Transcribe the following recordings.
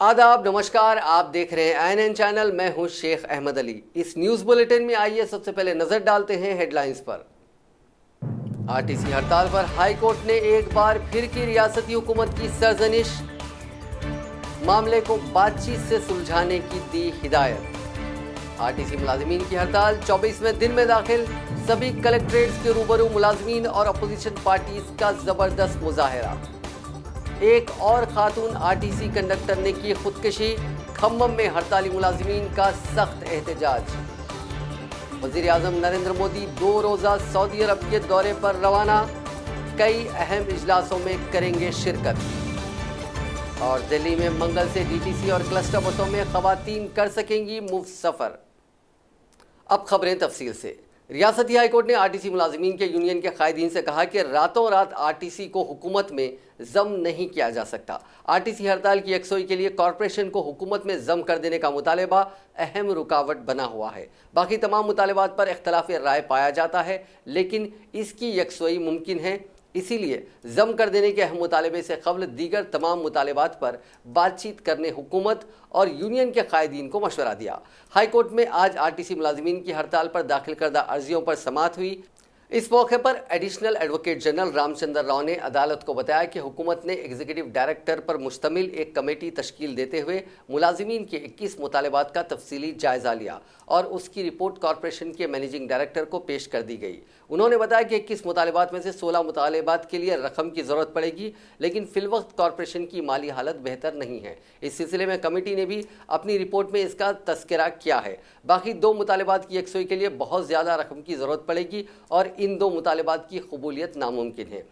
आदाब, नमस्कार। आप देख रहे हैं INN चैनल। मैं हूं शेख अहमद अली। इस न्यूज बुलेटिन में आइए सबसे पहले नजर डालते हैं हेडलाइंस पर। आरटीसी हड़ताल पर हाई कोर्ट ने एक बार फिर की रियासती हुकूमत की सरजनिश, मामले को बातचीत से सुलझाने की दी हिदायत। आरटीसी मुलाजिमीन की हड़ताल 24वें दिन में दाखिल, सभी कलेक्ट्रेट्स के रूबरू मुलाजिमीन और अपोजिशन पार्टीज का जबरदस्त मुजाहरा। एक और खातून आरटीसी कंडक्टर ने की खुदकशी, खम्मम में हड़ताली मुलाजिमीन का सख्त एहतजाज। वज़ीर आज़म नरेंद्र मोदी 2 रोज़ा सऊदी अरब के दौरे पर रवाना, कई अहम इजलासों में करेंगे शिरकत। और दिल्ली में मंगल से डीटीसी और क्लस्टर बसों में खवातीन कर सकेंगी मुफ्त सफ़र। अब खबरें तफसील से। रियासती हाई कोर्ट ने आरटीसी मुलाजिमीन के यूनियन के कायदीन से कहा कि रातों रात आरटीसी को हुकूमत में जम नहीं किया जा सकता। आरटीसी हड़ताल की यकसोई के लिए कॉरपोरेशन को हुकूमत में जम कर देने का मुतालबा अहम रुकावट बना हुआ है। बाकी तमाम मुतालबात पर इख्तलाफी राय पाया जाता है, लेकिन इसकी यकसोई मुमकिन है। इसीलिए जम कर देने के अहम मुतालबे से कबल दीगर तमाम मुतालबात पर बातचीत करने हुकूमत और यूनियन के कायदीन को मशवरा दिया। हाई कोर्ट में आज आरटीसी मुलाजिमीन की हड़ताल पर दाखिल करदा अर्जियों पर समाअत हुई। इस मौके पर additional advocate general Ramchandra Rao ने अदालत को बताया कि हुकूमत ने एग्जीक्यूटिव डायरेक्टर पर मुश्तमिल एक कमेटी तश्कील देते हुए मुलाजिमीन के 21 मुतालबात का तफसीली जायजा लिया और उसकी रिपोर्ट कॉरपोरेशन के मैनेजिंग डायरेक्टर को पेश कर दी गई। उन्होंने बताया कि 21 मुतालबात में से 16 मुतालबात के लिए रकम की ज़रूरत पड़ेगी, लेकिन फिलवक्त कॉरपोरेशन की माली हालत बेहतर नहीं है। इस सिलसिले में कमेटी ने भी अपनी रिपोर्ट में इसका तस्करा किया है। बाकी 2 मुतालबात की यकसोई के लिए बहुत ज़्यादा रकम की ज़रूरत पड़ेगी और इन 2 मुतालबात की कबूलियत नामुमकिन है।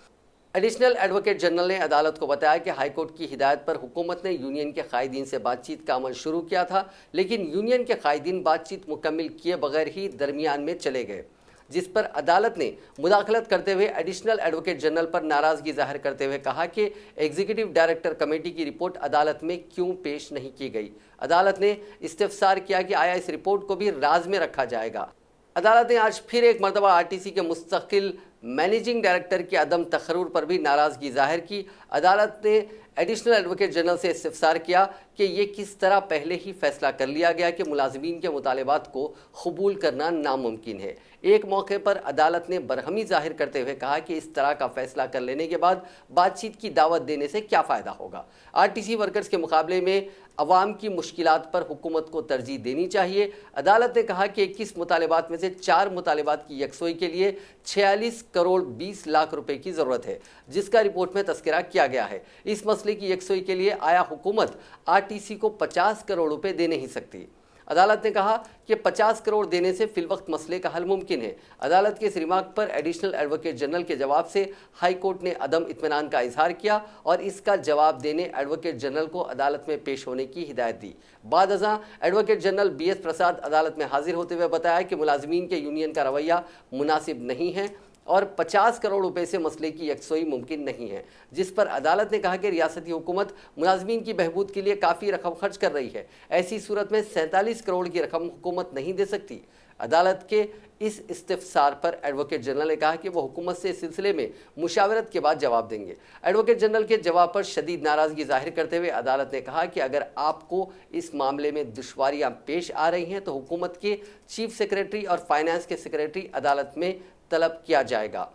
एडिशनल एडवोकेट जनरल ने अदालत को बताया कि हाईकोर्ट की हिदायत पर हुकूमत ने यूनियन के कायदीन से बातचीत का अमल शुरू किया था, लेकिन यूनियन के कायदीन बातचीत मुकम्मल किए बगैर ही दरमियान में चले गए, जिस पर अदालत ने मुदाखलत करते हुए एडिशनल एडवोकेट जनरल पर नाराज़गी जाहिर करते हुए कहा कि एग्जीक्यूटिव डायरेक्टर कमेटी की रिपोर्ट अदालत में क्यों पेश नहीं की गई। अदालत ने इस्तिफसार किया कि आया इस रिपोर्ट को भी राज में रखा जाएगा। अदालत ने आज फिर एक मरतबा आरटीसी के मुस्तकिल मैनेजिंग डायरेक्टर के अदम तकर्रुर पर भी नाराज़गी जाहिर की। अदालत ने एडिशनल एडवोकेट जनरल से इस्तिफसार किया कि ये किस तरह पहले ही फैसला कर लिया गया कि मुलाजिमीन के मुतालबात को कबूल करना नामुमकिन है। एक मौके पर अदालत ने बरहमी जाहिर करते हुए कहा कि इस तरह का फैसला कर लेने के बाद बातचीत की दावत देने से क्या फ़ायदा होगा। आरटीसी वर्कर्स के मुकाबले में अवाम की मुश्किलात पर हुकूमत को तरजीह देनी चाहिए। अदालत ने कहा कि 21 मुतालबात में से 4 मुतालबात की यकसोई के लिए 46 करोड़ 20 लाख रुपए की ज़रूरत है, जिसका रिपोर्ट में तस्करा किया गया है। इस मसले की यकसोई के लिए आया हुकूमत आरटीसी को 50 करोड़ रुपए दे नहीं सकती। अदालत ने कहा कि 50 करोड़ देने से फिलवक्त मसले का हल मुमकिन है। अदालत के इस रिमार्क पर एडिशनल एडवोकेट जनरल के जवाब से हाई कोर्ट ने अदम इत्मीनान का इजहार किया और इसका जवाब देने एडवोकेट जनरल को अदालत में पेश होने की हिदायत दी। बाद अज़ां एडवोकेट जनरल BS प्रसाद अदालत में हाजिर होते हुए बताया कि मुलाजिमीन के यूनियन का रवैया मुनासिब नहीं है और 50 करोड़ रुपए से मसले की यकसोई मुमकिन नहीं है, जिस पर अदालत ने कहा कि रियासती हुकूमत मुलाजमीन की बहबूद के लिए काफ़ी रकम खर्च कर रही है। ऐसी सूरत में 47 करोड़ की रकम हुकूमत नहीं दे सकती। अदालत के इस इस्तिफसार पर एडवोकेट जनरल ने कहा कि वो हुकूमत से इस सिलसिले में मुशावरत के बाद जवाब देंगे। एडवोकेट जनरल के जवाब पर शदीद नाराज़गी जाहिर करते हुए अदालत ने कहा कि अगर आपको इस मामले में दुश्वारियाँ पेश आ रही हैं तो हुकूमत के चीफ सेक्रेटरी और फाइनेंस के सेक्रेटरी अदालत में तलब किया जाएगा।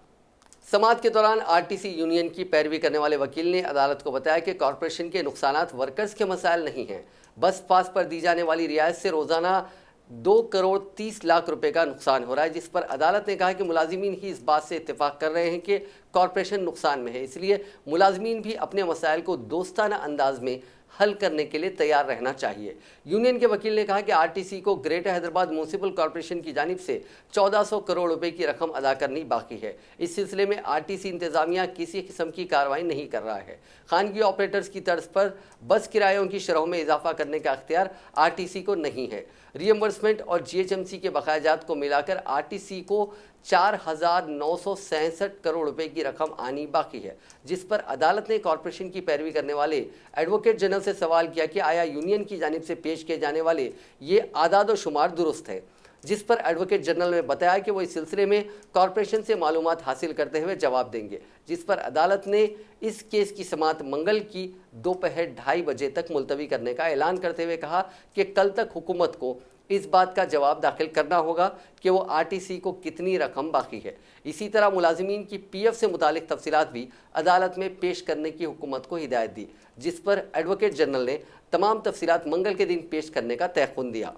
समाअत के दौरान आरटीसी यूनियन की पैरवी करने वाले वकील ने अदालत को बताया कि कॉरपोरेशन के नुकसानात वर्कर्स के मसाइल नहीं हैं। बस पास पर दी जाने वाली रियायत से रोज़ाना 2 करोड़ 30 लाख रुपए का नुकसान हो रहा है, जिस पर अदालत ने कहा कि मुलाजिमीन ही इस बात से इत्तेफाक कर रहे हैं कि कॉरपोरेशन नुकसान में है, इसलिए मुलाजिमीन भी अपने मसाइल को दोस्ताना अंदाज में हल करने के लिए तैयार रहना चाहिए। यूनियन के वकील ने कहा कि आरटीसी को ग्रेटर हैदराबाद म्यूनसिपल कॉरपोरेशन की जानिब से 1400 करोड़ रुपए की रकम अदा करनी बाकी है। इस सिलसिले में आरटीसी इंतजामिया किसी किस्म की कार्रवाई नहीं कर रहा है। खानगी ऑपरेटर्स की तर्ज पर बस किरायों की शरहों में इजाफा करने का अख्तियार आरटीसी को नहीं है। रीइंबर्समेंट और GHMC के बकायाजात को मिलाकर आरटीसी को 4,967 करोड़ रुपए की रकम आनी बाकी है, जिस पर अदालत ने कॉरपोरेशन की पैरवी करने वाले एडवोकेट जनरल से सवाल किया कि आया यूनियन की जानिब से पेश किए जाने वाले ये आदाद व शुमार दुरुस्त है। जिस पर एडवोकेट जनरल ने बताया कि वो इस सिलसिले में कॉरपोरेशन से मालूमात हासिल करते हुए जवाब देंगे, जिस पर अदालत ने इस केस की समाअत मंगल की दोपहर 2:30 बजे तक मुलतवी करने का ऐलान करते हुए कहा कि कल तक हुकूमत को इस बात का जवाब दाखिल करना होगा कि वो आरटीसी को कितनी रकम बाकी है। इसी तरह मुलाजिमीन की पीएफ से मुतालिक तफसीलात भी अदालत में पेश करने की हुकूमत को हिदायत दी, जिस पर एडवोकेट जनरल ने तमाम तफसीलात मंगल के दिन पेश करने का तयख्खुन दिया।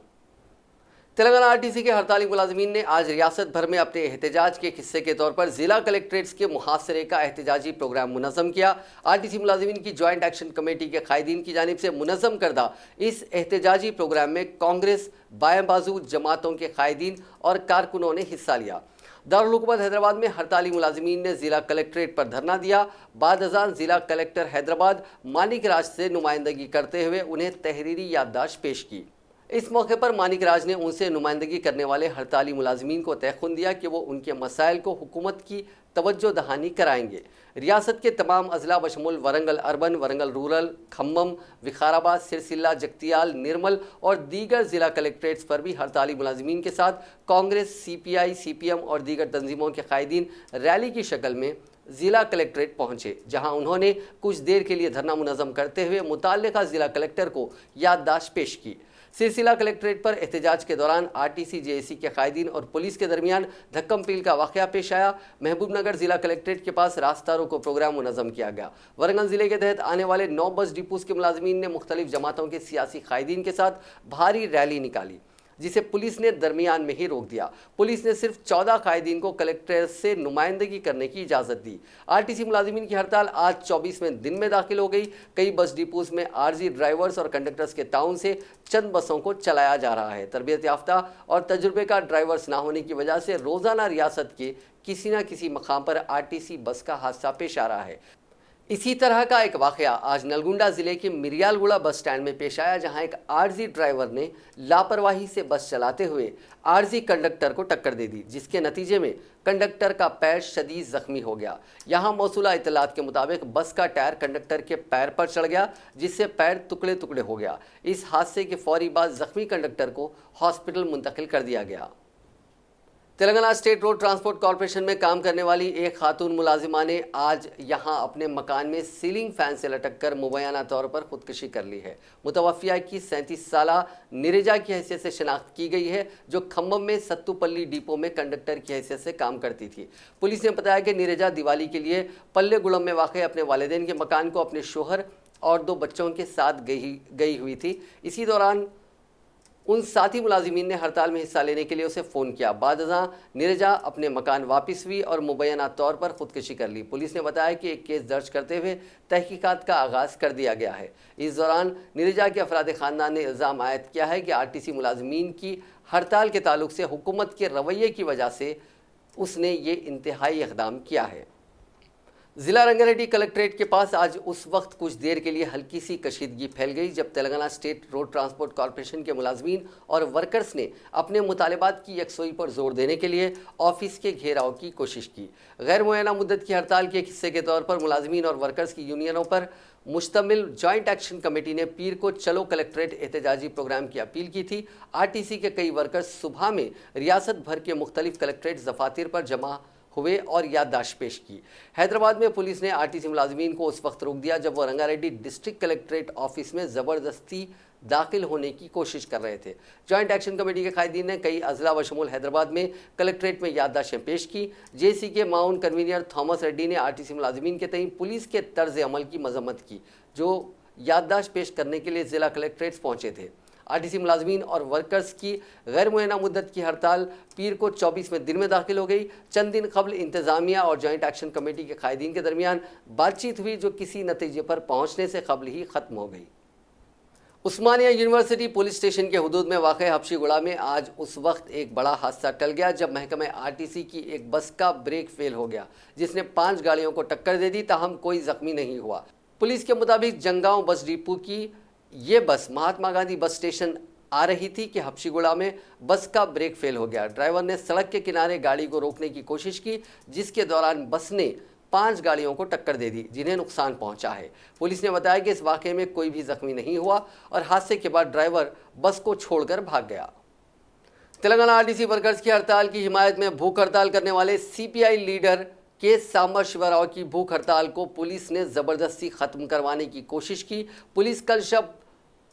तेलंगाना आरटीसी के हड़ताली मुलाजिमीन ने आज रियासत भर में अपने एहतजाज के हिस्से के तौर पर जिला कलेक्ट्रेट्स के मुहासरे का एहतजाजी प्रोग्राम मुनज़्ज़म किया। आरटीसी मुलाजिमीन की जॉइंट एक्शन कमेटी के कायदीन की जानिब से मुनज़्ज़म करदा इस एहतजाजी प्रोग्राम में कांग्रेस, बाएं बाजू जमातों के कायदीन और कारकुनों ने हिस्सा लिया। दारुल हुकूमत हैदराबाद में हड़ताली मुलाजिमीन ने जिला कलेक्ट्रेट पर धरना दिया। बाद अज़ान जिला कलेक्टर हैदराबाद मानिक राज से नुमाइंदगी करते हुए उन्हें तहरीरी याददाश्त पेश की। इस मौके पर मानिक राज ने उनसे नुमाइंदगी करने वाले हड़ताली मुलाजिमीन को तयख्खुन दिया कि वो उनके मसाइल को हुकूमत की तवज्जो दहानी कराएंगे। रियासत के तमाम अजला बशमुल वरंगल अर्बन, वरंगल रूरल, खम्मम, विकाराबाद, सिरसिल्ला, जगतियाल, निर्मल और दीगर जिला कलेक्ट्रेट्स पर भी हड़ताली मुलाजिमीन के साथ कांग्रेस, सीपीआई, सीपीएम और दीगर तंजीमों के कायदीन रैली की शक्ल में जिला कलेक्ट्रेट पहुंचे, जहां उन्होंने कुछ देर के लिए धरना मुनज़्ज़म करते हुए मुताल्लिका जिला कलेक्टर को याददाश्त पेश की। सिलसिला कलेक्ट्रेट पर एहतजाज के दौरान आरटीसी जेएसी के कायदीन और पुलिस के दरमियान धक्कम पील का वाक़या पेश आया। महबूबनगर जिला कलेक्ट्रेट के पास रास्ता रोको प्रोग्राम मुनज़्ज़म किया गया। वरंगल जिले के तहत आने वाले 9 बस डिपोज के मुलाजिमीन ने मुख्तलिफ जमातों के सियासी कायदीन के साथ भारी रैली निकाली, जिसे पुलिस ने दरमियान में ही रोक दिया। पुलिस ने सिर्फ 14 कायदीन को कलेक्टर से नुमाइंदगी करने की इजाज़त दी। आरटीसी मुलाजिमीन की हड़ताल आज 24वें दिन में दाखिल हो गई। कई बस डिपोज में आरजी ड्राइवर्स और कंडक्टर्स के ताउन से चंद बसों को चलाया जा रहा है। तरबियत याफ्ता और तजुर्बेकार ड्राइवर्स ना होने की वजह से रोज़ाना रियासत के किसी न किसी मकाम पर आरटीसी बस का हादसा पेश आ रहा है। इसी तरह का एक वाक़या आज नलगुंडा ज़िले के मिरियालगुड़ा बस स्टैंड में पेश आया, जहां एक आरजी ड्राइवर ने लापरवाही से बस चलाते हुए आरजी कंडक्टर को टक्कर दे दी, जिसके नतीजे में कंडक्टर का पैर शदीद ज़ख्मी हो गया। यहां मौसूला इत्तलात के मुताबिक बस का टायर कंडक्टर के पैर पर चढ़ गया, जिससे पैर टुकड़े टुकड़े हो गया। इस हादसे के फौरी बाद ज़ख्मी कंडक्टर को हॉस्पिटल मुंतकिल कर दिया गया। Telangana state road transport corporation में काम करने वाली एक खातून मुलाजिमा ने आज यहां अपने मकान में सीलिंग फैन से लटक कर मुबैना तौर पर खुदकुशी कर ली है। मुतवफ़िया की 37 साला निरेजा की हैसियत से शनाख्त की गई है, जो खम्मम में सत्तूपल्ली डिपो में कंडक्टर की हैसियत से काम करती थी। पुलिस ने बताया कि निरेजा दिवाली के लिए पल्लेगुड़म में वाक़ अपने वालिदैन के मकान को अपने शोहर और 2 बच्चों के साथ गई हुई थी। इसी दौरान उन साथी मुलाजिमीन ने हड़ताल में हिस्सा लेने के लिए उसे फ़ोन किया। बाद अज़ां निरजा अपने मकान वापस हुई और मुबैना तौर पर खुदकुशी कर ली। पुलिस ने बताया कि एक केस दर्ज करते हुए तहकीकात का आगाज़ कर दिया गया है। इस दौरान निरजा के अफराद ख़ानदान ने इल्ज़ाम आयद किया है कि आरटीसी मुलाजिमीन की हड़ताल के ताल्लुक से हुकूमत के रवैये की वजह से उसने ये इंतहाई इक़दाम किया है। ज़िला रंगारेड्डी कलेक्ट्रेट के पास आज उस वक्त कुछ देर के लिए हल्की सी कशीदगी फैल गई जब Telangana state road transport corporation के मुलाजमीन और वर्कर्स ने अपने मुतालबात की यकसोई पर जोर देने के लिए ऑफिस के घेराव की कोशिश की। गैर मुअय्यना मुद्दत की हड़ताल के एक हिस्से के तौर पर मुलाजमीन और वर्कर्स की यूनियनों पर मुश्तमिल जॉइंट एक्शन कमेटी ने पीर को चलो कलेक्ट्रेट एहतजाजी प्रोग्राम की अपील की थी। आरटीसी के कई वर्कर्स सुबह में रियासत भर के मुख्तलिफ कलेक्ट्रेट दफातर पर जमा हुए और याददाश्त पेश की। हैदराबाद में पुलिस ने आरटीसी मुलाजमीन को उस वक्त रोक दिया जब वो रंगारेड्डी डिस्ट्रिक्ट कलेक्ट्रेट ऑफिस में ज़बरदस्ती दाखिल होने की कोशिश कर रहे थे। जॉइंट एक्शन कमेटी के कायदीन ने कई अजला बशमूल हैदराबाद में कलेक्ट्रेट में याददाश्तें पेश की। जेसी के माउन कन्वीनर थॉमस रेड्डी ने आरटीसी मुलाजमीन के तईन पुलिस के तर्ज अमल की मजम्मत की, जो याददाश्त पेश करने के लिए ज़िला कलेक्ट्रेट्स पहुँचे थे। आरटीसी मुलाजमीन और वर्कर्स की गैर मुअय्यना मुद्दत की हड़ताल पीर को 24वें दिन में दाखिल हो गई। चंद दिन कबल इंतज़ामिया और जॉइंट एक्शन कमेटी के कायदीन के दरमियान बातचीत हुई, जो किसी नतीजे पर पहुँचने से कबल ही ख़त्म हो गई। उस्मानिया यूनिवर्सिटी पुलिस स्टेशन के हुदूद में वाक़ हबशीगुड़ा में आज उस वक्त एक बड़ा हादसा टल गया जब महकमे आरटीसी की एक बस का ब्रेक फेल हो गया, जिसने 5 गाड़ियों को टक्कर दे दी, ताहम कोई ज़ख्मी नहीं हुआ। पुलिस के मुताबिक जंगांव बस डिपो की ये बस महात्मा गांधी बस स्टेशन आ रही थी कि हबशीगुड़ा में बस का ब्रेक फेल हो गया। ड्राइवर ने सड़क के किनारे गाड़ी को रोकने की कोशिश की, जिसके दौरान बस ने 5 गाड़ियों को टक्कर दे दी, जिन्हें नुकसान पहुंचा है। पुलिस ने बताया कि इस वाक़े में कोई भी ज़ख्मी नहीं हुआ और हादसे के बाद ड्राइवर बस को छोड़कर भाग गया। तेलंगाना आरटीसी वर्कर्स की हड़ताल की हिमायत में भूख हड़ताल करने वाले सीपीआई लीडर के सांबा शिवराव की भूख हड़ताल को पुलिस ने जबरदस्ती खत्म करवाने की कोशिश की। पुलिस कल शब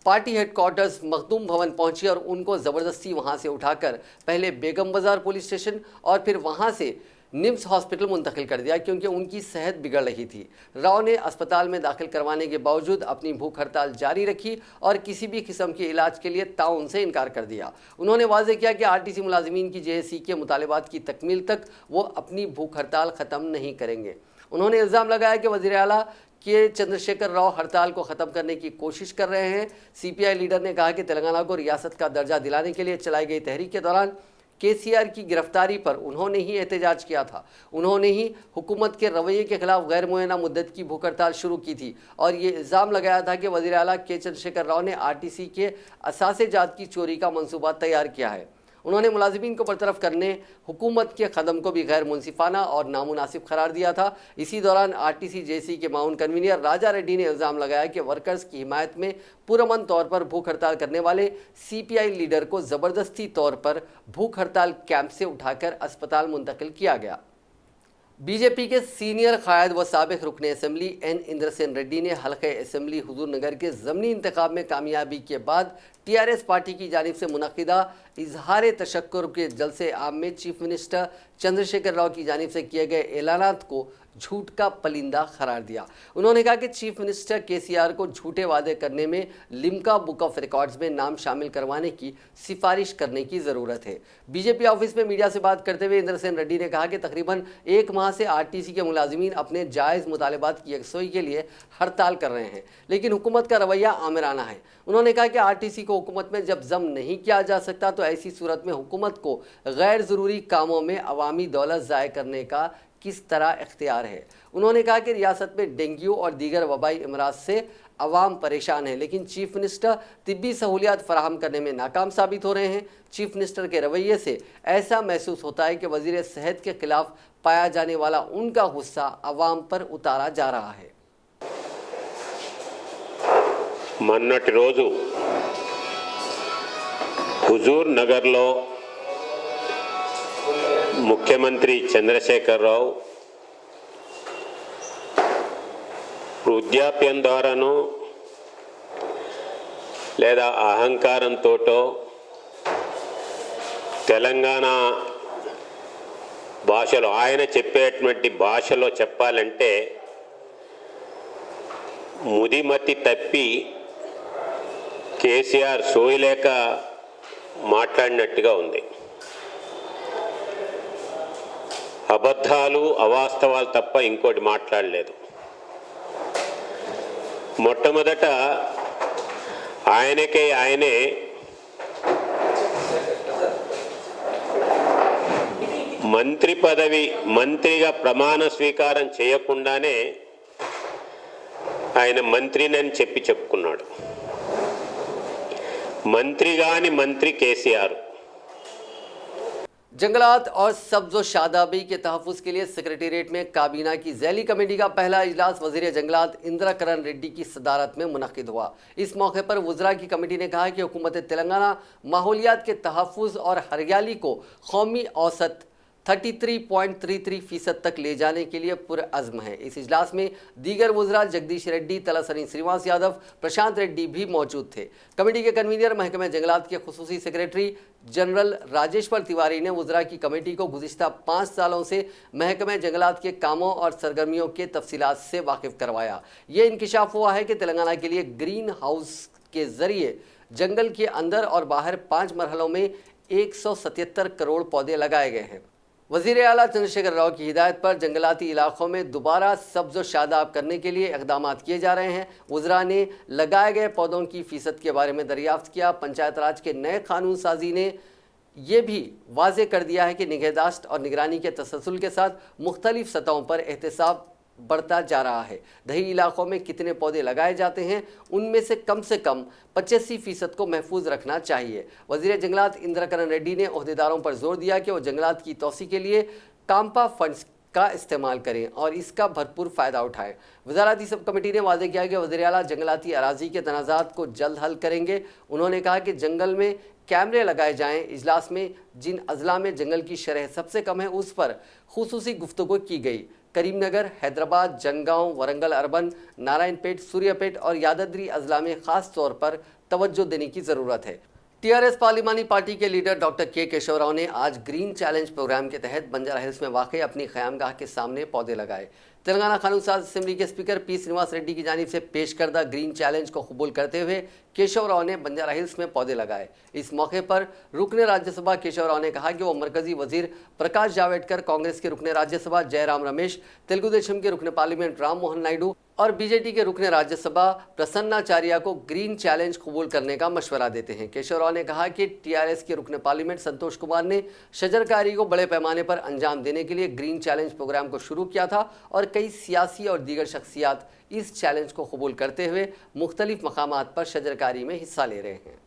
पार्टी हेडक्वार्टर्स मखदूम भवन पहुंची और उनको जबरदस्ती वहां से उठाकर पहले बेगम बाजार पुलिस स्टेशन और फिर वहां से निम्स हॉस्पिटल मुंतकिल कर दिया, क्योंकि उनकी सेहत बिगड़ रही थी। राव ने अस्पताल में दाखिल करवाने के बावजूद अपनी भूख हड़ताल जारी रखी और किसी भी किस्म के इलाज के लिए ताउन से इनकार कर दिया। उन्होंने वाज़ेह किया कि आरटीसी मुलाजिमीन की जेएसी के मुतालिबात की तकमील तक वो अपनी भूख हड़ताल ख़त्म नहीं करेंगे। उन्होंने इल्ज़ाम लगाया कि वज़ीर आला के चंद्रशेखर राव हड़ताल को ख़त्म करने की कोशिश कर रहे हैं। सीपीआई लीडर ने कहा कि तेलंगाना को रियासत का दर्जा दिलाने के लिए चलाई गई तहरीक के दौरान केसीआर की गिरफ्तारी पर उन्होंने ही एहतजाज किया था। उन्होंने ही हुकूमत के रवैये के खिलाफ गैर मुअय्यना मुद्दत की भूख हड़ताल शुरू की थी और ये इल्ज़ाम लगाया था कि वज़ीर आला के चंद्रशेखर राव ने आरटीसी के असासे जात की चोरी का मंसूबा तैयार किया है। उन्होंने मुलाजिमीन को बरतरफ करने हुकूमत के कदम को भी गैर मुनसिफाना और नामुनासिब करार दिया था। इसी दौरान आरटीसी जेसी के माउन कन्वीनर राजा रेड्डी ने इल्ज़ाम लगाया कि वर्कर्स की हिमायत में पुरअमन तौर पर भूख हड़ताल करने वाले सीपीआई लीडर को ज़बरदस्ती तौर पर भूख हड़ताल कैंप से उठाकर अस्पताल मुंतकिल किया गया। बीजेपी के सीनियर कायद व साबिक रुकने असम्बली एन इंद्रसेन रेड्डी ने हल्के असम्बली हुजूर नगर के ज़मनी इंतखाब में कामयाबी के बाद टीआरएस पार्टी की जानिब से मुनक़िदा इजहार तशक्कुर के जलसे आम में चीफ मिनिस्टर चंद्रशेखर राव की जानिब से किए गए ऐलानात को झूठ का पलिंदा करार दिया। उन्होंने कहा कि चीफ मिनिस्टर केसीआर को झूठे वादे करने में लिम्का बुक ऑफ रिकॉर्ड्स में नाम शामिल करवाने की सिफारिश करने की ज़रूरत है। बीजेपी ऑफिस में मीडिया से बात करते हुए इंद्रसेन रेड्डी ने कहा कि तकरीबन एक माह से आरटीसी के मुलाजिमीन अपने जायज़ मुतालिबात की यकसोई के लिए हड़ताल कर रहे हैं, लेकिन हुकूमत का रवैया आमिराना है। उन्होंने कहा कि आरटीसी को हुकूमत में जब जम नहीं किया जा सकता तो ऐसी सूरत में हुकूमत को गैर ज़रूरी कामों में अवामी दौलत ज़ाय करने का किस तरह इख्तियार है। उन्होंने कहा कि रियासत में डेंगू और दीगर वबाई अमराज से अवाम परेशान है, लेकिन चीफ मिनिस्टर तिब्बी सहूलियात फराहम करने में नाकाम साबित हो रहे हैं। चीफ मिनिस्टर के रवैये से ऐसा महसूस होता है कि वज़ीर सेहत के खिलाफ पाया जाने वाला उनका गुस्सा अवाम पर उतारा जा रहा है। మొన్నటి రోజు హుజూర్ నగర్లో ముఖ్యమంత్రి చంద్రశేఖర్ రావు వృద్ధాప్యం ద్వారానో లేదా అహంకారంతోటో తెలంగాణ భాషలో ఆయన చెప్పేటువంటి భాషలో చెప్పాలంటే ముదిమతి తప్పి కేసీఆర్ సోయలేక మాట్లాడినట్టుగా ఉంది. అబద్ధాలు అవాస్తవాలు తప్ప ఇంకోటి మాట్లాడలేదు. మొట్టమొదట ఆయనే మంత్రి పదవి మంత్రిగా ప్రమాణ స్వీకారం చేయకుండానే ఆయన మంత్రిని అని చెప్పుకున్నాడు. मंत्री गानी मंत्री केसीआर। जंगलात और सब्ज़ व शादाबी के तहफ़्फ़ुज़ के लिए सेक्रेटेरिएट में काबीना की ज़ैली कमेटी का पहला इजलास वज़ीर जंगलात इंदिरा करण रेड्डी की सदारत में मुनक़िद हुआ। इस मौके पर वज़रा की कमेटी ने कहा कि हुकूमत तेलंगाना माहौलियात के तहफ़्फ़ुज़ और हरियाली को कौमी औसत 33.33% तक ले जाने के लिए पुरअज़्म है। इस इजलास में दीगर वज़रा जगदीश रेड्डी, तलासनी श्रीनिवास यादव, प्रशांत रेड्डी भी मौजूद थे। कमेटी के कन्वीनर महकमे जंगलात के खुसूसी सेक्रेटरी जनरल राजेश्वर तिवारी ने वज़रा की कमेटी को गुज़िश्ता 5 सालों से महकमे जंगलात के कामों और सरगर्मियों के तफसीलात से वाकिफ़ करवाया। ये इंकिशाफ हुआ है कि तेलंगाना के लिए ग्रीन हाउस के ज़रिए जंगल के अंदर और बाहर 5 मरहलों में 177 करोड़ पौधे लगाए गए हैं। वज़ीर आला चंद्रशेखर राव की हिदायत पर जंगलाती इलाकों में दोबारा सब्ज़ व शादाब करने के लिए इक़दाम किए जा रहे हैं। वज़रा ने लगाए गए पौधों की फ़ीसद के बारे में दरियाफ्त किया। पंचायत राज के नए कानून साजी ने यह भी वाज़े कर दिया है कि निगहदाश्त और निगरानी के तसलसल के साथ मुख्तलिफ़ सतहों पर एहतसाब बढ़ता जा रहा है। दही इलाकों में कितने पौधे लगाए जाते हैं उनमें से कम 85% को महफूज रखना चाहिए। वज़ीर जंगलात इंदिरा करण रेड्डी ने ओहदेदारों पर जोर दिया कि वो जंगलात की तोसी के लिए काम्पा फंड्स کا استعمال کریں اور اس کا بھرپور فائدہ اٹھائیں۔ وزارتی سب کمیٹی نے واضح کیا کہ وزیر اعلیٰ جنگلاتی اراضی کے تنازعات کو جلد حل کریں گے۔ انہوں نے کہا کہ جنگل میں کیمرے لگائے جائیں۔ اجلاس میں جن اضلاع میں جنگل کی شرح سب سے کم ہے اس پر خصوصی گفتگو کی گئی۔ کریم نگر، حیدرآباد، جنگاؤں، ورنگل اربن، نارائن پیٹ، سوریہ پیٹ اور یاددری اضلاع میں خاص طور پر توجہ دینے کی ضرورت ہے۔ ٹی آر ایس پارلیمانی پارٹی کے لیڈر ڈاکٹر کے کیشو راؤ نے آج گرین چیلنج پروگرام کے تحت بنجارہ ہلز میں واقع اپنی قیامگاہ کے سامنے پودے لگائے۔ تلنگانہ قانون ساز اسمبلی کے اسپیکر پی سرینواس ریڈی کی جانب سے پیش کردہ گرین چیلنج کو قبول کرتے ہوئے کیشو راؤ نے بنجارہ ہلز میں پودے لگائے۔ اس موقع پر رکن راجیہ سبھا کیشو راؤ نے کہا کہ وہ مرکزی وزیر پرکاش جاوڈکر، کانگریس کے رکن راجیہ سبھا جے رام رمیش، تیلگو دیشم کے رکن پارلیمنٹ رام موہن نائیڈو اور بی جے ٹی کے رکن راجیہ سبھا پرسنا چاریا کو گرین چیلنج قبول کرنے کا مشورہ دیتے ہیں۔ کیشو راؤ نے کہا کہ ٹی آر ایس کے رکن پارلیمنٹ سنتوش کمار نے شجرکاری کو بڑے پیمانے پر انجام دینے کے لیے گرین چیلنج پروگرام کو شروع کیا تھا اور کئی سیاسی اور دیگر شخصیات اس چیلنج کو قبول کرتے ہوئے مختلف مقامات پر شجرکاری میں حصہ لے رہے ہیں۔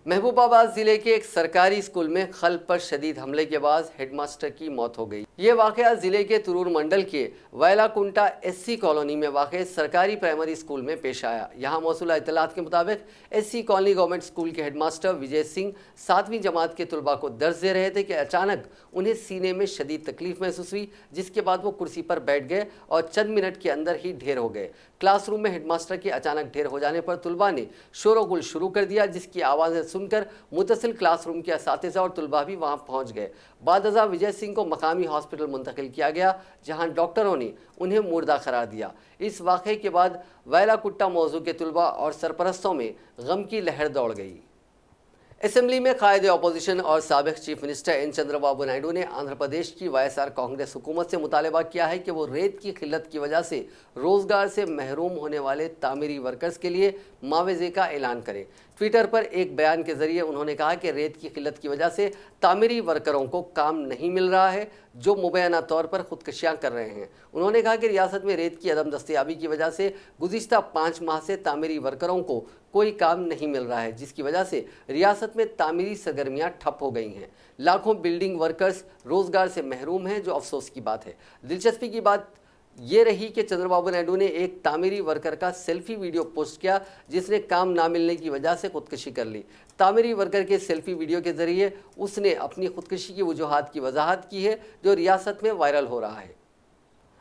محبوب آباد ضلع کے ایک سرکاری اسکول میں خلق پر شدید حملے کے بعد ہیڈ ماسٹر کی موت ہو گئی۔ یہ واقعہ ضلع کے ترور منڈل کے ویلا کنٹا ایس سی کالونی میں واقع سرکاری پرائمری اسکول میں پیش آیا۔ یہاں موصولہ اطلاعات کے مطابق S C colony government school کے ہیڈ ماسٹر وجے سنگھ 7ویں جماعت کے طلباء کو درس دے رہے تھے کہ اچانک انہیں سینے میں شدید تکلیف محسوس ہوئی، جس کے بعد وہ کرسی پر بیٹھ گئے اور چند منٹ کے اندر ہی ڈھیر ہو گئے۔ کلاس روم میں ہیڈ ماسٹر کے اچانک ڈھیر ہو جانے پر طلباء نے شور و گل شروع کر دیا، جس کی آوازیں سن کر متصل کلاس روم کے اساتذہ اور طلباء بھی وہاں پہنچ گئے۔ بعد ازاں وجے سنگھ کو مقامی ہاسپٹل منتقل کیا گیا، جہاں ڈاکٹروں نے انہیں مردہ قرار دیا۔ اس واقعے کے بعد ویلا کٹا موضوع کے طلباء اور سرپرستوں میں غم کی لہر دوڑ گئی۔ اسمبلی میں قائد اپوزیشن اور سابق chief minister N Chandra Babu Naidu نے آندھرا پردیش کی وائی ایس آر کانگریس حکومت سے مطالبہ کیا ہے کہ وہ ریت کی قلت کی وجہ سے روزگار سے محروم ہونے والے تعمیری ورکرز کے لیے معاوضے کا اعلان کرے۔ ٹویٹر پر ایک بیان کے ذریعے انہوں نے کہا کہ ریت کی قلت کی وجہ سے تعمیری ورکروں کو کام نہیں مل رہا ہے، جو مبینہ طور پر خودکشیاں کر رہے ہیں۔ انہوں نے کہا کہ ریاست میں ریت کی عدم دستیابی کی وجہ سے گزشتہ 5 ماہ سے تعمیری ورکروں کو کوئی کام نہیں مل رہا ہے، جس کی وجہ سے ریاست میں تعمیری سرگرمیاں ٹھپ ہو گئی ہیں۔ لاکھوں بلڈنگ ورکرز روزگار سے محروم ہیں، جو افسوس کی بات ہے۔ دلچسپی کی بات یہ رہی کہ چندرا بابو نائیڈو نے ایک تعمیری ورکر کا سیلفی ویڈیو پوسٹ کیا، جس نے کام نہ ملنے کی وجہ سے خودکشی کر لی۔ تعمیری ورکر کے سیلفی ویڈیو کے ذریعے اس نے اپنی خودکشی کی وجوہات کی وضاحت کی ہے، جو ریاست میں وائرل ہو رہا ہے۔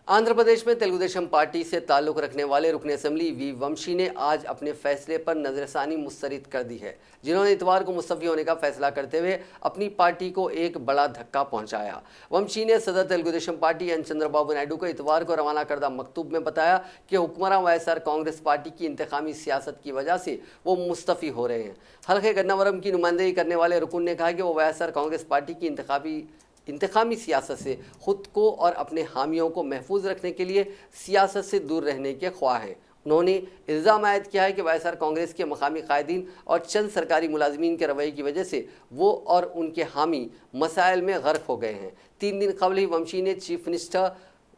آندھرا پردیش میں تیلگو دیشم پارٹی سے تعلق رکھنے والے رکن اسمبلی وی ومشی نے آج اپنے فیصلے پر نظر ثانی مسترد کر دی ہے، جنہوں نے اتوار کو مستعفی ہونے کا فیصلہ کرتے ہوئے اپنی پارٹی کو ایک بڑا دھکا پہنچایا۔ ومشی نے صدر تیلگو دیشم پارٹی این چندرا بابو نائیڈو کو اتوار کو روانہ کردہ مکتوب میں بتایا کہ حکمراں Y S R Congress party کی انتخابی سیاست کی وجہ سے وہ مستعفی ہو رہے ہیں۔ حلقہ گناورم کی نمائندگی کرنے والے رکن نے کہا کہ وہ Y S R Congress party کی انتخابی سیاست سے خود کو اور اپنے حامیوں کو محفوظ رکھنے کے لیے سیاست سے دور رہنے کے خواہاں ہیں۔ انہوں نے الزام عائد کیا ہے کہ وائی ایس آر کانگریس کے مقامی قائدین اور چند سرکاری ملازمین کے رویے کی وجہ سے وہ اور ان کے حامی مسائل میں غرق ہو گئے ہیں۔ 3 دن قبل ہی ومشی نے chief minister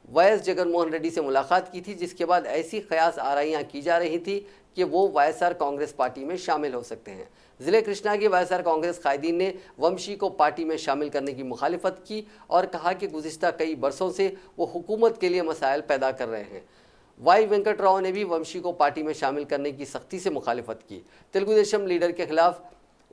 Y S Jagan Mohan Reddy سے ملاقات کی تھی، جس کے بعد ایسی قیاس آرائیاں کی جا رہی تھی کہ وہ Y S R Congress party میں شامل ہو سکتے ہیں۔ ضلع کرشنا کے وائی ایس آر کانگریس قائدین نے ومشی کو پارٹی میں شامل کرنے کی مخالفت کی اور کہا کہ گزشتہ کئی برسوں سے وہ حکومت کے لیے مسائل پیدا کر رہے ہیں۔ وائی وینکٹ راؤ نے بھی ومشی کو پارٹی میں شامل کرنے کی سختی سے مخالفت کی۔ تیلگو دیشم لیڈر کے خلاف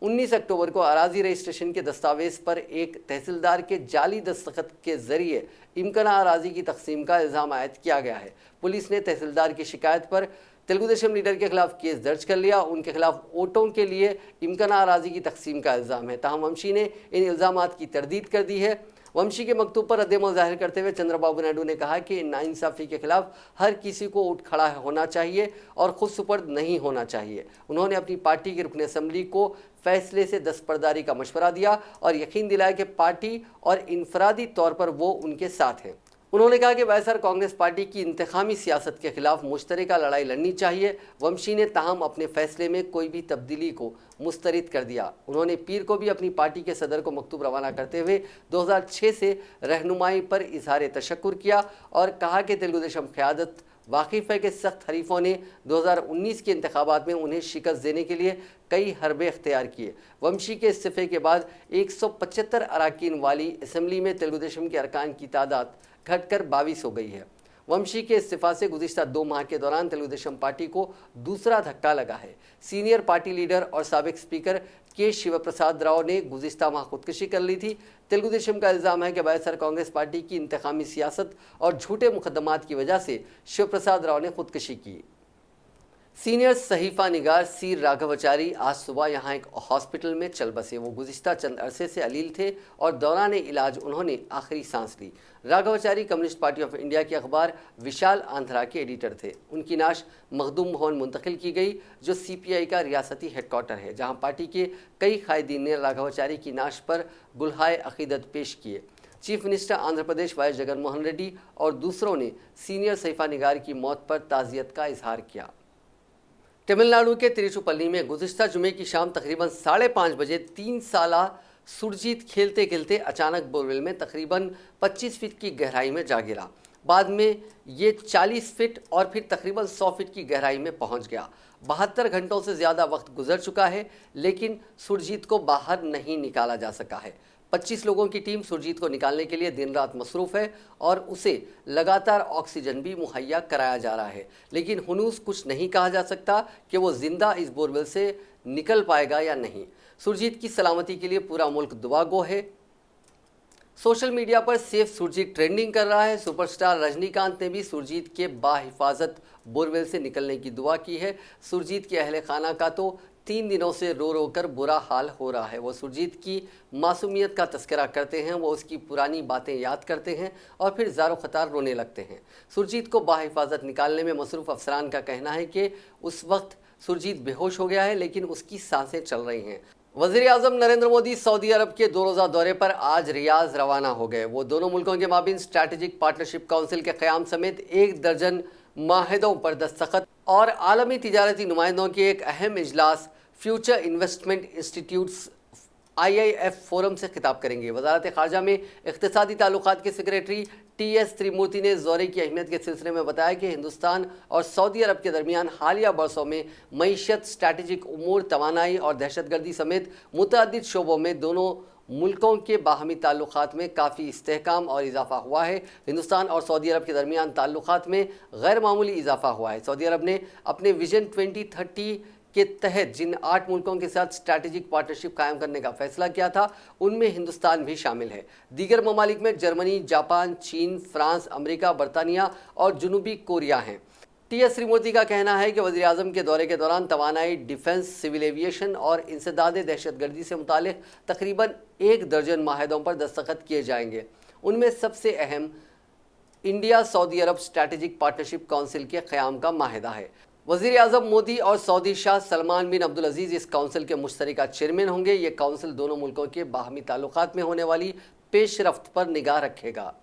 19 اکتوبر کو اراضی رجسٹریشن کے دستاویز پر ایک تحصیلدار کے جعلی دستخط کے ذریعے امکنہ اراضی کی تقسیم کا الزام عائد کیا گیا ہے۔ پولیس نے تحصیلدار کی شکایت پر تیلگو دیشم لیڈر کے خلاف کیس درج کر لیا۔ ان کے خلاف ووٹوں کے لیے امکنہ اراضی کی تقسیم کا الزام ہے، تاہم ومشی نے ان الزامات کی تردید کر دی ہے۔ ومشی کے مکتوب پر ردعمل ظاہر کرتے ہوئے چندرا بابو نائیڈو نے کہا کہ ناانصافی کے خلاف ہر کسی کو اٹھ کھڑا ہونا چاہیے اور خود سپرد نہیں ہونا چاہیے۔ انہوں نے اپنی پارٹی کے رکن اسمبلی کو فیصلے سے دستبرداری کا مشورہ دیا اور یقین دلایا کہ پارٹی اور انفرادی طور پر وہ ان کے ساتھ ہیں۔ انہوں نے کہا کہ Y S R Congress party کی انتخابی سیاست کے خلاف مشترکہ لڑائی لڑنی چاہیے۔ ومشی نے تاہم اپنے فیصلے میں کوئی بھی تبدیلی کو مسترد کر دیا۔ انہوں نے پیر کو بھی اپنی پارٹی کے صدر کو مکتوب روانہ کرتے ہوئے 2006 سے رہنمائی پر اظہار تشکر کیا اور کہا کہ تیلگو دیشم قیادت واقف ہے کہ سخت حریفوں نے 2019 کے انتخابات میں انہیں شکست دینے کے لیے کئی حربے اختیار کیے۔ ومشی کے استعفے کے بعد 175 اراکین والی اسمبلی میں تیلگو دیشم کے ارکان کی تعداد घटकर 22 हो गई है। वंशी के इस्तीफा से गुज़िश्ता 2 माह के दौरान तेलुगुदेशम पार्टी को दूसरा धक्का लगा है। सीनियर पार्टी लीडर और साबिक स्पीकर के शिवप्रसाद राव ने गुज़िश्ता माह खुदकुशी कर ली थी। तेलुगुदेशम का इल्ज़ाम है कि वाईएसआर कांग्रेस पार्टी की इंतकामी सियासत और झूठे मुकदमात की वजह से शिवप्रसाद राव ने खुदकुशी की। सीनियर सहीफा निगार सी राघवाचारी आज सुबह यहाँ एक हॉस्पिटल में चल बसे। वो गुज़िश्ता चंद अरसे से अलील थे और दौरान इलाज उन्होंने आखिरी सांस ली। Raghavachari Communist Party of India के अखबार विशाल आंध्रा के एडिटर थे। उनकी नाश मखदूम भवन मुंतकिल की गई, जो सीपीआई का रियासती हेडक्वार्टर है, जहाँ पार्टी के कई कायदीन ने राघवाचारी की नाश पर गुलहाए अकीदत पेश किए। Chief minister Andhra Pradesh Y Jaganmohan Reddy और दूसरों ने सीनियर सहीफा निगार की मौत पर ताज़ियत का इजहार किया। तमिलनाडु के तिरुचिरापल्ली में गुज़िश्ता जुमे की शाम तकरीबन 5:30 बजे 3 साला सुरजीत खेलते खेलते अचानक बोरवेल में तकरीबन 25 फीट की गहराई में जा गिरा। बाद में ये 40 फीट और फिर तकरीबन 100 फीट की गहराई में पहुंच गया। 72 घंटों से ज़्यादा वक्त गुजर चुका है, लेकिन सुरजीत को बाहर नहीं निकाला जा सका है। 25 लोगों की टीम सुरजीत को निकालने के लिए दिन रात मसरूफ़ है और उसे लगातार ऑक्सीजन भी मुहैया कराया जा रहा है, लेकिन हुनूस कुछ नहीं कहा जा सकता कि वो जिंदा इस बोरवेल से निकल पाएगा या नहीं। सुरजीत की सलामती के लिए पूरा मुल्क दुआगो है। सोशल मीडिया पर सेफ सुरजीत ट्रेंडिंग कर रहा है। सुपरस्टार रजनीकांत ने भी सुरजीत के बाहिफाजत बोरवेल से निकलने की दुआ की है। सुरजीत के अहले खाना का तो 3 दिनों से रो रो कर बुरा हाल हो रहा है। वो सुरजीत की मासूमियत का तस्करा करते हैं, वो उसकी पुरानी बातें याद करते हैं और फिर ज़ारो ख़तार रोने लगते हैं। सुरजीत को बाहिफाजत निकालने में मसरूफ़ अफसरान का कहना है कि उस वक्त सुरजीत बेहोश हो गया है, लेकिन उसकी सांसें चल रही हैं। वज़ीर आज़म नरेंद्र मोदी सऊदी अरब के 2 रोज़ा दौरे पर आज रियाज रवाना हो गए। वो दोनों मुल्कों के माबीन स्ट्रैटेजिक पार्टनरशिप काउंसिल के क़याम समेत 1 दर्जन माहिदों पर दस्तखत और आलमी तिजारती नुमाइंदों के एक अहम इजलास future investment institutes IIF forum से खिताब करेंगे। वज़ारत ख़ारजा में इक़्तिसादी ताल्लुक़ात के सेक्रेटरी TS त्रिमूर्ति ने दौरे की अहमियत के सिलसिले में बताया कि हिंदुस्तान और सऊदी अरब के दरमियान हालिया बरसों में मईशत, स्ट्रैटेजिक उमूर, तवानाई और दहशतगर्दी समेत मुतअद्दिद शोबों में दोनों मुल्कों के बाहमी ताल्लुक़ात में काफ़ी इस्तेहकाम और इजाफा हुआ है। हिंदुस्तान और सऊदी अरब के दरमियान ताल्लुक़ात में गैर मामूली इजाफा हुआ है। सऊदी अरब ने अपने विजन 2030 के तहत जिन 8 मुल्कों के साथ स्ट्रैटेजिक पार्टनरशिप कायम करने का फैसला किया था, उनमें हिंदुस्तान भी शामिल है। दीगर ममालिक में जर्मनी, जापान, चीन, फ्रांस, अमेरिका, बरतानिया और जनूबी कोरिया हैं। TS त्रिमूर्ति का कहना है कि वज़ीर आज़म के दौरे के दौरान तवानाई, डिफेंस, सिविल एविएशन और इंसदाद दहशतगर्दी से मुतालिक तकरीबन 1 दर्जन माहिदों पर दस्तखत किए जाएंगे। उनमें सबसे अहम इंडिया सऊदी अरब स्ट्रैटेजिक पार्टनरशिप काउंसिल के क़याम का माहिदा है। वज़ीर आज़म मोदी और सऊदी शाह सलमान बिन अब्दुल अजीज़ इस काउंसिल के मुश्तरका चेयरमैन होंगे। ये काउंसिल दोनों मुल्कों के बाहमी ताल्लुक़ात में होने वाली पेशरफ्त पर निगाह रखेगा।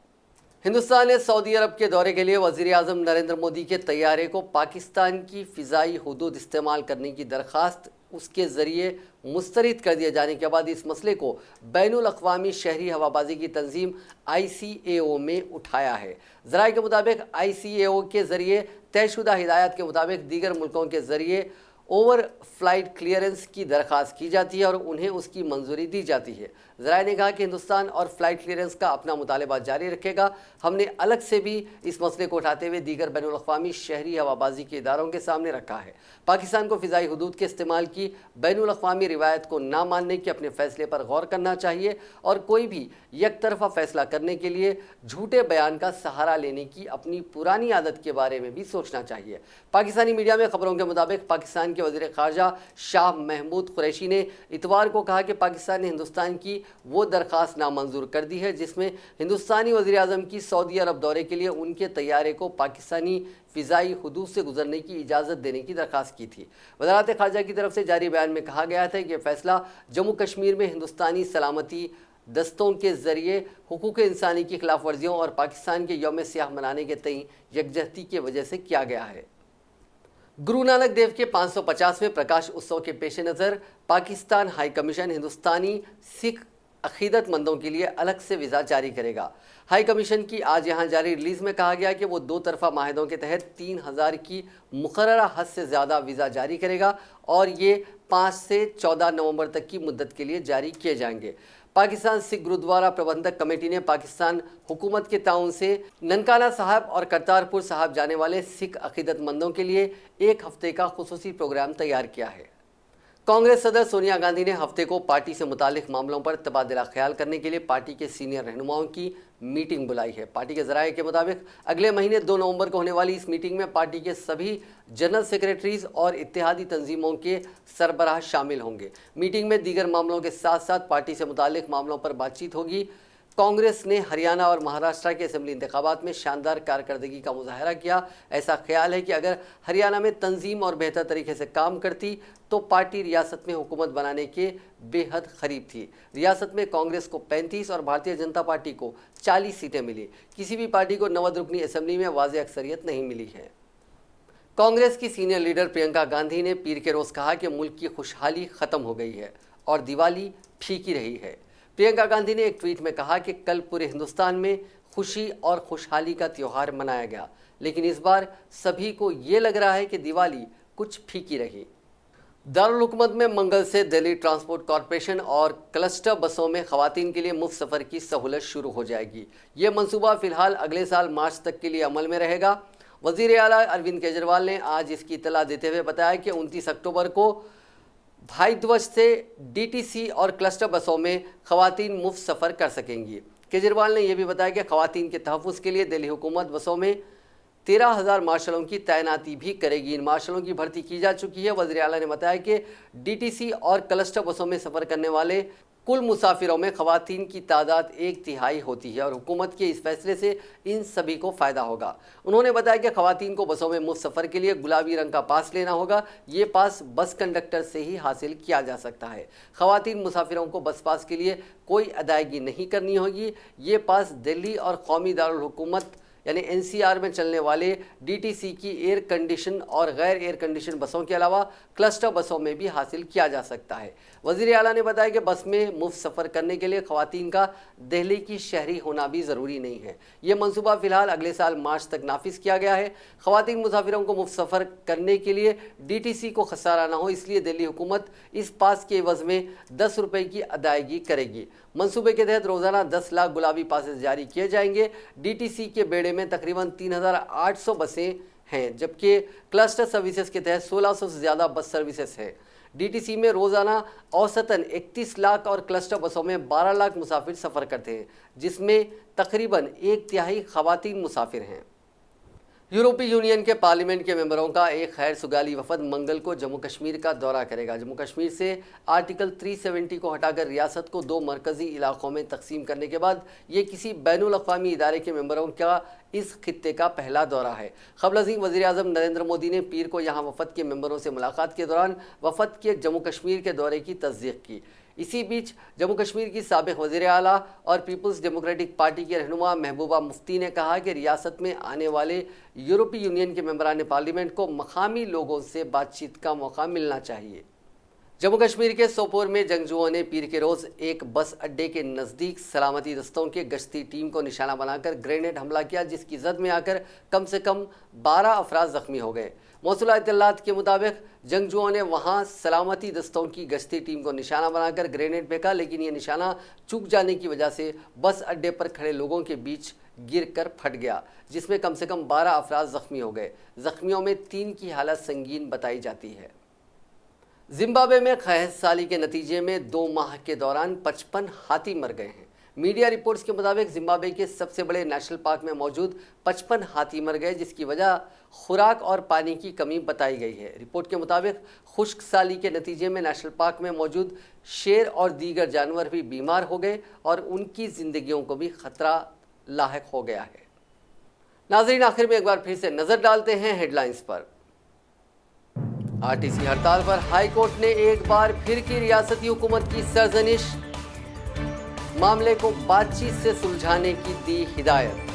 हिंदुस्तान ने सऊदी अरब के दौरे के लिए वज़ीर आज़म नरेंद्र मोदी के तैयारे को पाकिस्तान की फ़िज़ाई हुदूद इस्तेमाल करने की दरख्वास्त उसके ज़रिए मुस्तरद कर दिए जाने के बाद इस मसले को बैनुल अक़वामी शहरी हवाबाजी की तंजीम ICAO में उठाया है। ज़राए के मुताबिक ICAO के ज़रिए तयशुदा हिदायत के मुताबिक दीगर मुल्कों के ज़रिए ओवर फ्लाइट क्लियरेंस की दरख्वास्त की जाती है और उन्हें उसकी मंजूरी दी जाती है। ज़राए ने कहा कि हिंदुस्तान और फ्लाइट क्लियरेंस का अपना मुतालबा जारी रखेगा। हमने अलग से भी इस मसले को उठाते हुए दीगर बैनुल अक़वामी शहरी हवाबाजी के इदारों के सामने रखा है। पाकिस्तान को फ़िज़ाई हुदूद के इस्तेमाल की बैनुल अक़वामी रिवायत को ना मानने के अपने फ़ैसले पर गौर करना चाहिए और कोई भी एक तरफ़ा फ़ैसला करने के लिए झूठे बयान का सहारा लेने की अपनी पुरानी आदत के बारे में भी सोचना चाहिए। पाकिस्तानी मीडिया में खबरों के मुताबिक पाकिस्तान के वज़ीर ख़ारजा शाह महमूद कुरैशी ने इतवार को कहा कि पाकिस्तान ने हिंदुस्तान की वो दरख्वास्त नामंजूर कर दी है जिसमें हिंदुस्तानी वज़ीर आज़म की सऊदी अरब दौरे के लिए उनके तैयारे को पाकिस्तानी फ़िज़ाई हुदूद से गुजरने की इजाज़त देने की दरख्वास्त की थी। वज़ारत ख़ारजा की तरफ से जारी बयान में कहा गया था कि फ़ैसला जम्मू कश्मीर में हिंदुस्तानी सलामती दस्तों के ज़रिए हुकूक इंसानी की खिलाफ वर्जियों और पाकिस्तान के यौम सियाह मनाने के तई यकजहती की वजह से किया गया है। गुरु नानक देव के 550वें प्रकाश उत्सव के पेश नज़र पाकिस्तान हाई कमीशन हिंदुस्तानी सिख अकीदतमंदों के लिए अलग से वीज़ा जारी करेगा। हाई कमीशन की आज यहाँ जारी रिलीज़ में कहा गया कि वो 2 तरफ़ा माहिदों के तहत 3000 की मुकर्ररा हद से ज़्यादा वीज़ा जारी करेगा और ये 5 से 14 नवंबर तक की मुद्दत के लिए जारी किए जाएंगे। पाकिस्तान सिख गुरुद्वारा प्रबंधक कमेटी ने पाकिस्तान हुकूमत के ताउन से ननकाना साहब और करतारपुर साहब जाने वाले सिख अकीदतमंदों के लिए एक हफ्ते का खुसूसी प्रोग्राम तैयार किया है। कांग्रेस सदर सोनिया गांधी ने हफ्ते को पार्टी से मुतालिक मामलों पर तबादला ख्याल करने के लिए पार्टी के सीनियर रहनुमाओं की मीटिंग बुलाई है। पार्टी के जराये के मुताबिक अगले महीने 2 नवंबर को होने वाली इस मीटिंग में पार्टी के सभी जनरल सेक्रेटरीज और इत्तेहादी तंजीमों के सरबराह शामिल होंगे। मीटिंग में दीगर मामलों के साथ साथ पार्टी से मुतालिक मामलों पर बातचीत होगी। कांग्रेस ने हरियाणा और महाराष्ट्र के असेंबली इंतखाबात में शानदार कारकर्दगी का मुजाहरा किया। ऐसा ख्याल है कि अगर हरियाणा में तंजीम और बेहतर तरीके से काम करती तो पार्टी रियासत में हुकूमत बनाने के बेहद करीब थी। रियासत में कांग्रेस को 35 और भारतीय जनता पार्टी को 40 सीटें मिली। किसी भी पार्टी को 90 रुकनी असेंबली में वाज़ेह अक्सरियत नहीं मिली है। कांग्रेस की सीनियर लीडर प्रियंका गांधी ने पीर के रोज कहा कि मुल्क की खुशहाली खत्म हो गई है और दिवाली फीकी रही है। प्रियंका गांधी ने एक ट्वीट में कहा कि कल पूरे हिंदुस्तान में खुशी और खुशहाली का त्यौहार मनाया गया, लेकिन इस बार सभी को ये लग रहा है कि दिवाली कुछ फीकी रही। दारुल हुकूमत में मंगल से दिल्ली ट्रांसपोर्ट कॉरपोरेशन और क्लस्टर बसों में खवातीन के लिए मुफ्त सफ़र की सहूलत शुरू हो जाएगी। ये मंसूबा फिलहाल अगले साल मार्च तक के लिए अमल में रहेगा। वज़ीर आला अरविंद केजरीवाल ने आज इसकी इत्तला देते हुए बताया कि 29 अक्टूबर को भाई दूज से डीटीसी और क्लस्टर बसों में खवातीन मुफ्त सफ़र कर सकेंगी। केजरीवाल ने यह भी बताया कि खवातीन के तहफ़्फ़ुज़ के लिए दिल्ली हुकूमत बसों में 13,000 मार्शलों की तैनाती भी करेगी। इन मार्शलों की भर्ती की जा चुकी है। वज़ीर आला ने बताया कि डीटीसी और क्लस्टर बसों में सफ़र करने वाले कुल मुसाफिरों में खवातीन की तादाद 1/3 होती है और हुकूमत के इस फैसले से इन सभी को फ़ायदा होगा। उन्होंने बताया कि खवातीन को बसों में मुफ्त सफ़र के लिए गुलाबी रंग का पास लेना होगा। ये पास बस कंडक्टर से ही हासिल किया जा सकता है। खवातीन मुसाफिरों को बस पास के लिए कोई अदायगी नहीं करनी होगी। ये पास दिल्ली और कौमी दारुल हुकूमत यानी एनसीआर में चलने वाले डीटीसी की एयर कंडीशन और गैर एयर कंडीशन बसों के अलावा क्लस्टर बसों में भी हासिल किया जा सकता है। वज़ीर आला ने बताया कि बस में मुफ्त सफ़र करने के लिए खवातीन का दिल्ली की शहरी होना भी ज़रूरी नहीं है। ये मंसूबा फ़िलहाल अगले साल मार्च तक नाफिज किया गया है। खवातीन मुसाफिरों को मुफ्त सफ़र करने के लिए डीटीसी को खसारा ना हो, इसलिए दिल्ली हुकूमत इस पास के एवज़ में 10 रुपये की अदायगी करेगी। मंसूबे के तहत रोज़ाना 10 लाख गुलाबी पासेस जारी किए जाएंगे। डीटीसी के बेड़े में तकरीबन 3,800 बसें हैं, जबकि क्लस्टर सर्विसेज के तहत 1,600 से ज़्यादा बस सर्विसेज हैं। डीटीसी में रोज़ाना औसतन 31 लाख और क्लस्टर बसों में 12 लाख मुसाफिर सफ़र करते हैं, जिसमें तकरीबन 1/3 खवातीन मुसाफिर हैं। यूरोपीय यूनियन के पार्लियामेंट के मेंबरों का एक खैर सुगाली वफद मंगल को जम्मू कश्मीर का दौरा करेगा। जम्मू कश्मीर से आर्टिकल 370 को हटाकर रियासत को 2 मरकज़ी इलाकों में तकसीम करने के बाद ये किसी बैनुल अक़वामी इदारे के मेंबरों का इस खित्ते का पहला दौरा है। क़ब्ल अज़ीं वज़ीर आज़म नरेंद्र मोदी ने पीर को यहाँ वफद के मेंबरों से मुलाकात के दौरान वफद के जम्मू कश्मीर के दौरे की तस्दीक की। इसी बीच जम्मू कश्मीर की साबिक़ वज़ीर आला और पीपल्स डेमोक्रेटिक पार्टी के रहनुमा महबूबा मुफ्ती ने कहा कि रियासत में आने वाले यूरोपीय यूनियन के मेंबरान पार्लियामेंट को मकामी लोगों से बातचीत का मौका मिलना चाहिए। जम्मू कश्मीर के सोपोर में जंगजुओं ने पीर के रोज़ एक बस अड्डे के नज़दीक सलामती दस्तों के गश्ती टीम को निशाना बनाकर ग्रेनेड हमला किया, जिसकी जद में आकर कम से कम 12 अफराद ज़ख्मी हो गए। मौसूला इत्तलात के मुताबिक जंगजुओं ने वहां सलामती दस्तों की गश्ती टीम को निशाना बनाकर ग्रेनेड फेंका, लेकिन ये निशाना चूक जाने की वजह से बस अड्डे पर खड़े लोगों के बीच गिरकर फट गया, जिसमें कम से कम 12 अफराद ज़ख्मी हो गए। ज़ख्मियों में 3 की हालत संगीन बताई जाती है। जिम्बाब्वे में क़हत साली के नतीजे में 2 माह के दौरान 55 हाथी मर गए हैं। मीडिया रिपोर्ट्स के मुताबिक जिम्बाब्वे के सबसे बड़े नेशनल पार्क में मौजूद 55 हाथी मर गए, जिसकी वजह खुराक और पानी की कमी बताई गई है। रिपोर्ट के मुताबिक खुश्क साली के नतीजे में नेशनल पार्क में मौजूद शेर और दीगर जानवर भी बीमार हो गए और उनकी ज़िंदगियों को भी ख़तरा लाहिक हो गया है। नाज़रीन, आखिर में एक बार फिर से नज़र डालते हैं हेडलाइंस पर। आरटीसी हड़ताल पर हाई कोर्ट ने एक बार फिर की रियासती हुकूमत की सरजनिश, मामले को बातचीत से सुलझाने की दी हिदायत।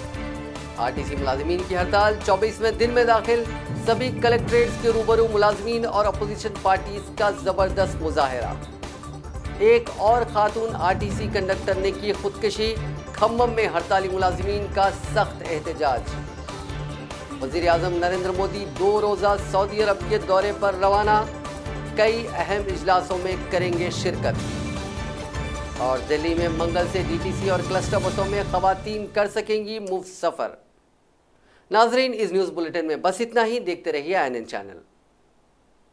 आरटीसी मुलाजिमीन की हड़ताल 24वें दिन में दाखिल, सभी कलेक्ट्रेट्स के रूबरू मुलाजिमीन और अपोजिशन पार्टीज का जबरदस्त मुजाहरा। एक और खातून आरटीसी कंडक्टर ने की खुदकशी, खम्मम में हड़ताली मुलाजिमीन का सख्त एहतजाज। वज़ीर आज़म नरेंद्र मोदी 2 रोज़ा सऊदी अरब के दौरे पर रवाना, कई अहम इजलासों में करेंगे शिरकत। اور دلی میں منگل سے ڈی ٹی سی اور کلسٹر بسوں میں خواتین کر سکیں گی مفت سفر۔ ناظرین، اس نیوز بلیٹن میں بس اتنا ہی۔ دیکھتے رہیے INN چینل۔